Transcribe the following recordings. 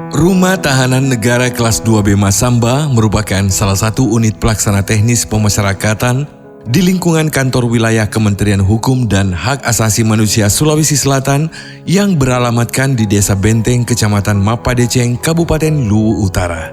Rumah Tahanan Negara Kelas 2B Masamba merupakan salah satu unit pelaksana teknis pemasyarakatan di lingkungan kantor wilayah Kementerian Hukum dan Hak Asasi Manusia Sulawesi Selatan yang beralamatkan di Desa Benteng, Kecamatan Mapadeceng, Kabupaten Luwu Utara.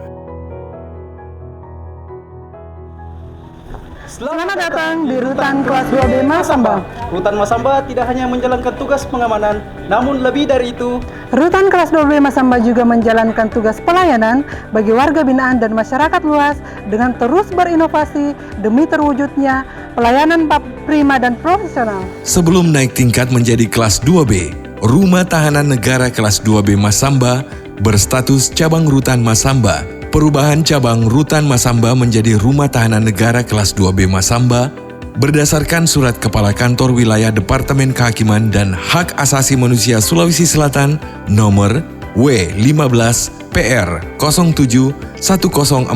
Selamat datang di Rutan Kelas 2B Masamba. Rutan Masamba tidak hanya menjalankan tugas pengamanan, namun lebih dari itu, Rutan Kelas 2B Masamba juga menjalankan tugas pelayanan bagi warga binaan dan masyarakat luas dengan terus berinovasi demi terwujudnya pelayanan prima dan profesional. Sebelum naik tingkat menjadi Kelas 2B, Rumah Tahanan Negara Kelas 2B Masamba berstatus cabang Rutan Masamba. Perubahan cabang Rutan Masamba menjadi Rumah Tahanan Negara Kelas 2B Masamba berdasarkan Surat Kepala Kantor Wilayah Departemen Kehakiman dan Hak Asasi Manusia Sulawesi Selatan nomor W15 PR 07 1041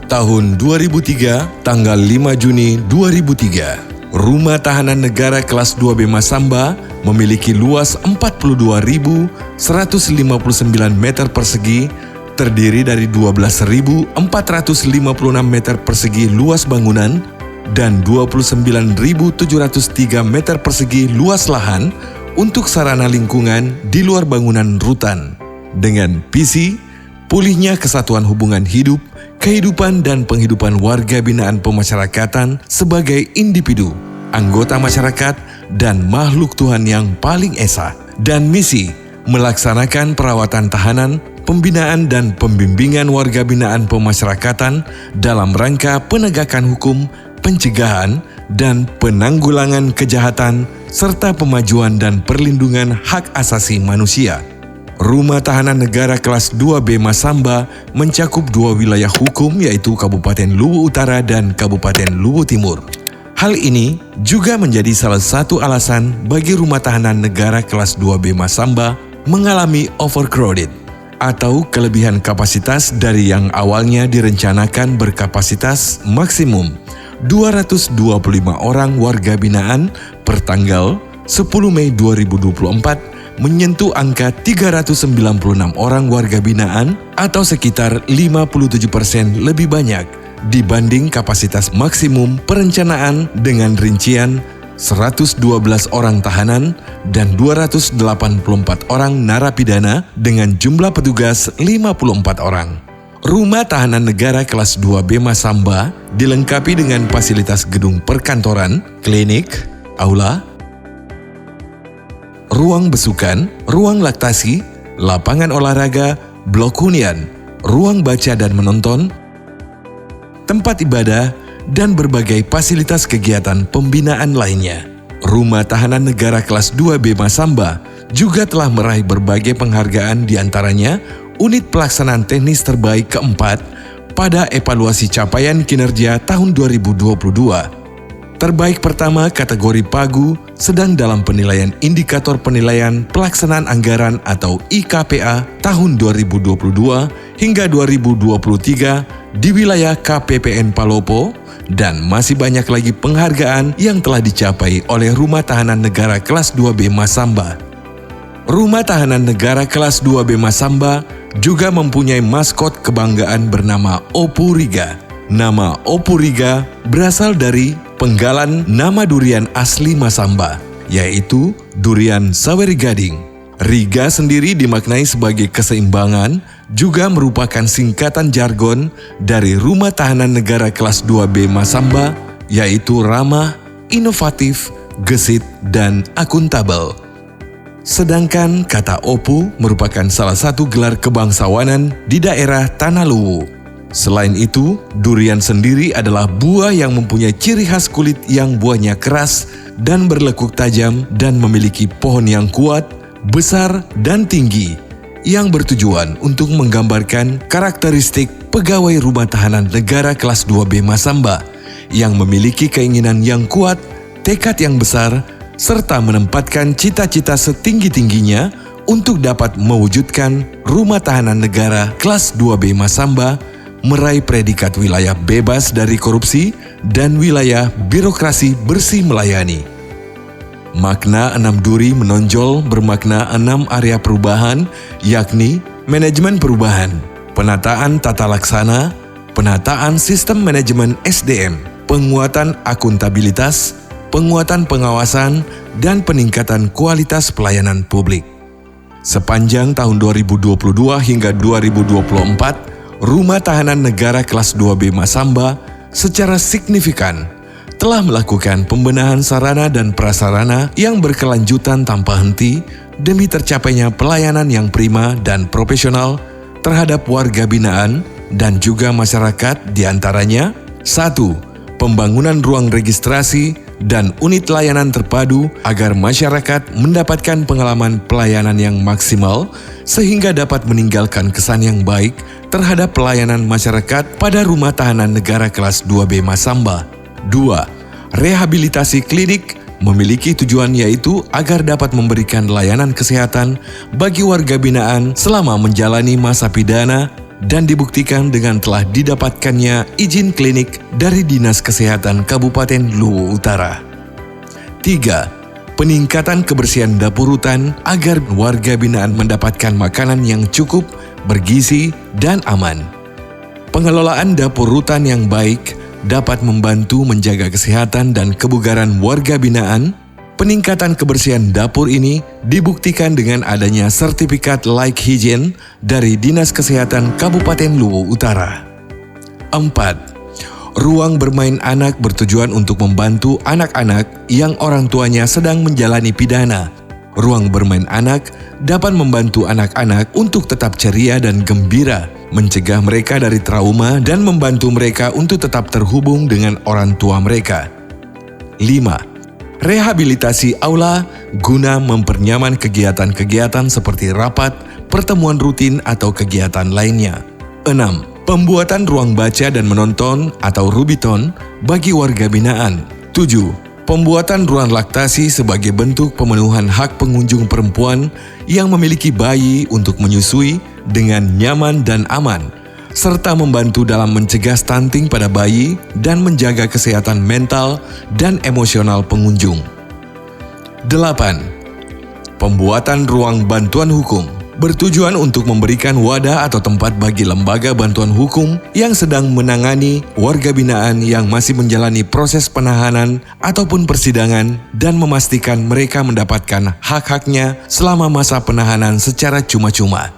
tahun 2003 tanggal 5 Juni 2003. Rumah Tahanan Negara Kelas 2B Masamba memiliki luas 42.159 meter persegi, terdiri dari 12.456 meter persegi luas bangunan dan 29.703 meter persegi luas lahan untuk sarana lingkungan di luar bangunan rutan. Dengan visi, pulihnya kesatuan hubungan hidup, kehidupan dan penghidupan warga binaan pemasyarakatan sebagai individu, anggota masyarakat, dan makhluk Tuhan yang paling esa. Dan misi, melaksanakan perawatan tahanan, pembinaan dan pembimbingan warga binaan pemasyarakatan dalam rangka penegakan hukum, pencegahan, dan penanggulangan kejahatan, serta pemajuan dan perlindungan hak asasi manusia. Rumah Tahanan Negara Kelas 2B Masamba mencakup dua wilayah hukum yaitu Kabupaten Luwu Utara dan Kabupaten Luwu Timur. Hal ini juga menjadi salah satu alasan bagi Rumah Tahanan Negara Kelas 2B Masamba mengalami overcrowded atau kelebihan kapasitas dari yang awalnya direncanakan berkapasitas maksimum 225 orang warga binaan per tanggal 10 Mei 2024 menyentuh angka 396 orang warga binaan atau sekitar 57% lebih banyak dibanding kapasitas maksimum perencanaan dengan rincian 112 orang tahanan dan 284 orang narapidana dengan jumlah petugas 54 orang. Rumah Tahanan Negara Kelas 2B Masamba dilengkapi dengan fasilitas gedung perkantoran, klinik, aula, ruang besukan, ruang laktasi, lapangan olahraga, blok hunian, ruang baca dan menonton, tempat ibadah, dan berbagai fasilitas kegiatan pembinaan lainnya. Rumah Tahanan Negara Kelas 2B Masamba juga telah meraih berbagai penghargaan, diantaranya unit pelaksanaan teknis terbaik keempat pada evaluasi capaian kinerja tahun 2022. Terbaik pertama kategori Pagu sedang dalam penilaian indikator penilaian pelaksanaan anggaran atau IKPA tahun 2022 hingga 2023 di wilayah KPPN Palopo, dan masih banyak lagi penghargaan yang telah dicapai oleh Rumah Tahanan Negara Kelas 2B Masamba. Rumah Tahanan Negara Kelas 2B Masamba juga mempunyai maskot kebanggaan bernama Opu Riga. Nama Opu Riga berasal dari penggalan nama durian asli Masamba, yaitu durian Saweri Gading. Riga sendiri dimaknai sebagai keseimbangan, juga merupakan singkatan jargon dari Rumah Tahanan Negara Kelas 2B Masamba, yaitu ramah, inovatif, gesit, dan akuntabel. Sedangkan kata Opu merupakan salah satu gelar kebangsawanan di daerah Tanah Luwu. Selain itu, durian sendiri adalah buah yang mempunyai ciri khas kulit yang buahnya keras dan berlekuk tajam dan memiliki pohon yang kuat, besar, dan tinggi, yang bertujuan untuk menggambarkan karakteristik pegawai Rumah Tahanan Negara Kelas 2B Masamba yang memiliki keinginan yang kuat, tekad yang besar, serta menempatkan cita-cita setinggi-tingginya untuk dapat mewujudkan Rumah Tahanan Negara Kelas 2B Masamba meraih predikat wilayah bebas dari korupsi dan wilayah birokrasi bersih melayani. Makna 6 duri menonjol bermakna 6 area perubahan, yakni manajemen perubahan, penataan tata laksana, penataan sistem manajemen SDM, penguatan akuntabilitas, penguatan pengawasan, dan peningkatan kualitas pelayanan publik. Sepanjang tahun 2022 hingga 2024, Rumah Tahanan Negara Kelas 2B Masamba secara signifikan telah melakukan pembenahan sarana dan prasarana yang berkelanjutan tanpa henti demi tercapainya pelayanan yang prima dan profesional terhadap warga binaan dan juga masyarakat, diantaranya 1. Pembangunan ruang registrasi dan unit layanan terpadu agar masyarakat mendapatkan pengalaman pelayanan yang maksimal sehingga dapat meninggalkan kesan yang baik terhadap pelayanan masyarakat pada Rumah Tahanan Negara Kelas 2B Masamba. 2. Rehabilitasi klinik memiliki tujuan yaitu agar dapat memberikan layanan kesehatan bagi warga binaan selama menjalani masa pidana dan dibuktikan dengan telah didapatkannya izin klinik dari Dinas Kesehatan Kabupaten Luwu Utara. 3. Peningkatan kebersihan dapur rutan agar warga binaan mendapatkan makanan yang cukup, bergizi, dan aman. Pengelolaan dapur rutan yang baik dapat membantu menjaga kesehatan dan kebugaran warga binaan. Peningkatan kebersihan dapur ini dibuktikan dengan adanya sertifikat Like Hygiene dari Dinas Kesehatan Kabupaten Luwu Utara. 4. Ruang bermain anak bertujuan untuk membantu anak-anak yang orang tuanya sedang menjalani pidana. Ruang bermain anak dapat membantu anak-anak untuk tetap ceria dan gembira, mencegah mereka dari trauma dan membantu mereka untuk tetap terhubung dengan orang tua mereka. 5. Rehabilitasi aula guna mempernyaman kegiatan-kegiatan seperti rapat, pertemuan rutin, atau kegiatan lainnya. 6. Pembuatan ruang baca dan menonton atau Rubiton bagi warga binaan. 7. Pembuatan ruang laktasi sebagai bentuk pemenuhan hak pengunjung perempuan yang memiliki bayi untuk menyusui dengan nyaman dan aman, serta membantu dalam mencegah stunting pada bayi dan menjaga kesehatan mental dan emosional pengunjung. 8. Pembuatan ruang bantuan hukum bertujuan untuk memberikan wadah atau tempat bagi lembaga bantuan hukum yang sedang menangani warga binaan yang masih menjalani proses penahanan ataupun persidangan dan memastikan mereka mendapatkan hak-haknya selama masa penahanan secara cuma-cuma.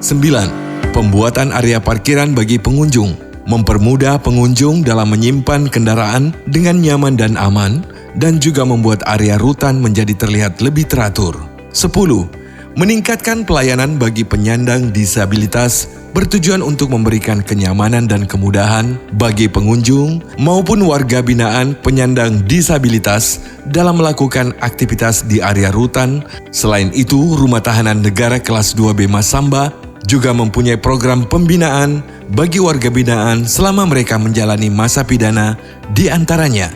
9. Pembuatan area parkiran bagi pengunjung, mempermudah pengunjung dalam menyimpan kendaraan dengan nyaman dan aman, dan juga membuat area rutan menjadi terlihat lebih teratur. 10. Meningkatkan pelayanan bagi penyandang disabilitas bertujuan untuk memberikan kenyamanan dan kemudahan bagi pengunjung maupun warga binaan penyandang disabilitas dalam melakukan aktivitas di area rutan. Selain itu, Rumah Tahanan Negara Kelas 2B Masamba juga mempunyai program pembinaan bagi warga binaan selama mereka menjalani masa pidana, di antaranya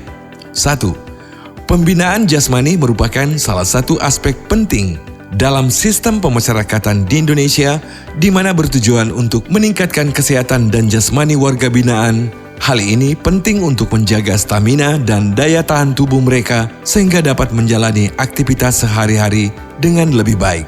1. Pembinaan jasmani merupakan salah satu aspek penting dalam sistem pemasyarakatan di Indonesia, di mana bertujuan untuk meningkatkan kesehatan dan jasmani warga binaan. Hal ini penting untuk menjaga stamina dan daya tahan tubuh mereka sehingga dapat menjalani aktivitas sehari-hari dengan lebih baik.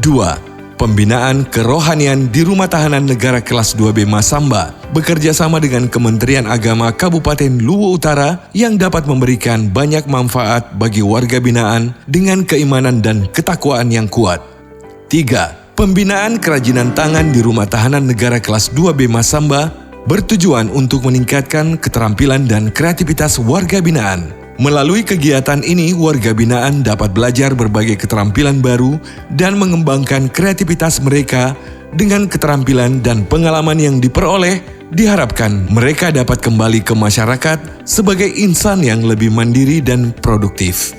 2. Pembinaan kerohanian di Rumah Tahanan Negara Kelas 2B Masamba bekerja sama dengan Kementerian Agama Kabupaten Luwu Utara yang dapat memberikan banyak manfaat bagi warga binaan dengan keimanan dan ketakwaan yang kuat. 3. Pembinaan kerajinan tangan di Rumah Tahanan Negara Kelas 2B Masamba bertujuan untuk meningkatkan keterampilan dan kreativitas warga binaan. Melalui kegiatan ini, warga binaan dapat belajar berbagai keterampilan baru dan mengembangkan kreativitas mereka. Dengan keterampilan dan pengalaman yang diperoleh, diharapkan mereka dapat kembali ke masyarakat sebagai insan yang lebih mandiri dan produktif.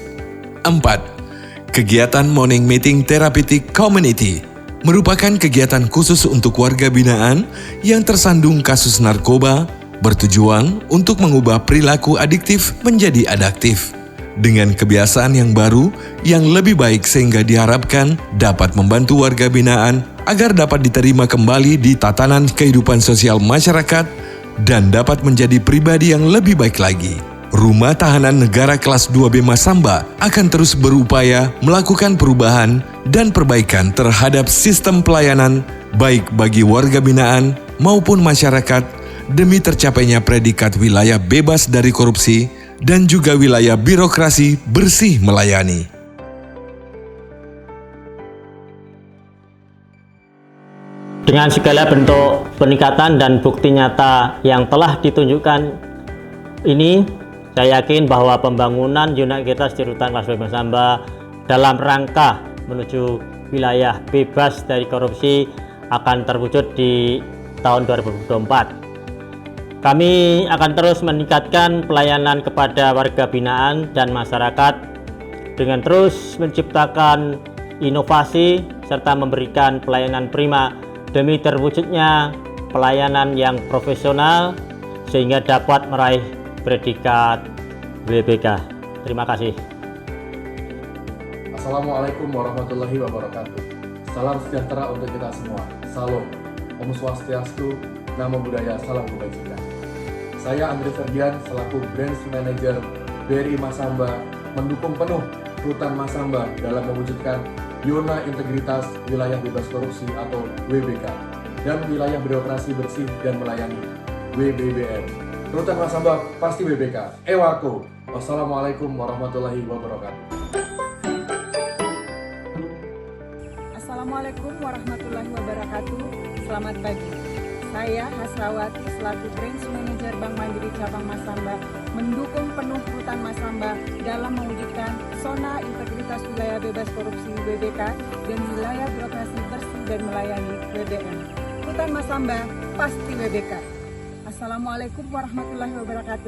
4. Kegiatan Morning Meeting Therapeutic Community merupakan kegiatan khusus untuk warga binaan yang tersandung kasus narkoba, bertujuan untuk mengubah perilaku adiktif menjadi adaptif dengan kebiasaan yang baru yang lebih baik sehingga diharapkan dapat membantu warga binaan agar dapat diterima kembali di tatanan kehidupan sosial masyarakat dan dapat menjadi pribadi yang lebih baik lagi. Rumah Tahanan Negara Kelas 2B Masamba akan terus berupaya melakukan perubahan dan perbaikan terhadap sistem pelayanan baik bagi warga binaan maupun masyarakat demi tercapainya predikat wilayah bebas dari korupsi dan juga wilayah birokrasi bersih melayani. Dengan segala bentuk peningkatan dan bukti nyata yang telah ditunjukkan ini, saya yakin bahwa pembangunan Universitas di Rutan Kelas 2B Masamba dalam rangka menuju wilayah bebas dari korupsi akan terwujud di tahun 2024. Kami akan terus meningkatkan pelayanan kepada warga binaan dan masyarakat dengan terus menciptakan inovasi serta memberikan pelayanan prima demi terwujudnya pelayanan yang profesional sehingga dapat meraih predikat WBK. Terima kasih. Assalamualaikum warahmatullahi wabarakatuh. Salam sejahtera untuk kita semua. Salam. Om Swastiastu, Namo Buddhaya, salam kebajikan. Saya Andre Ferdian selaku Branch Manager BRI Masamba mendukung penuh Rutan Masamba dalam mewujudkan Zona Integritas Wilayah Bebas Korupsi atau WBK dan Wilayah Birokrasi Bersih dan Melayani WBBM. Rutan Masamba pasti WBK. Ewako. Wassalamualaikum warahmatullahi wabarakatuh. Assalamualaikum warahmatullahi wabarakatuh. Selamat pagi. Saya Hasrawati selaku Branch Manager Bank Mandiri Cabang Masamba mendukung penuh Rutan Masamba dalam mewujudkan Zona Integritas Wilayah Bebas Korupsi WBK dan Wilayah Birokrasi Bersih dan Melayani WBM. Rutan Masamba pasti WBK. Assalamualaikum warahmatullahi wabarakatuh.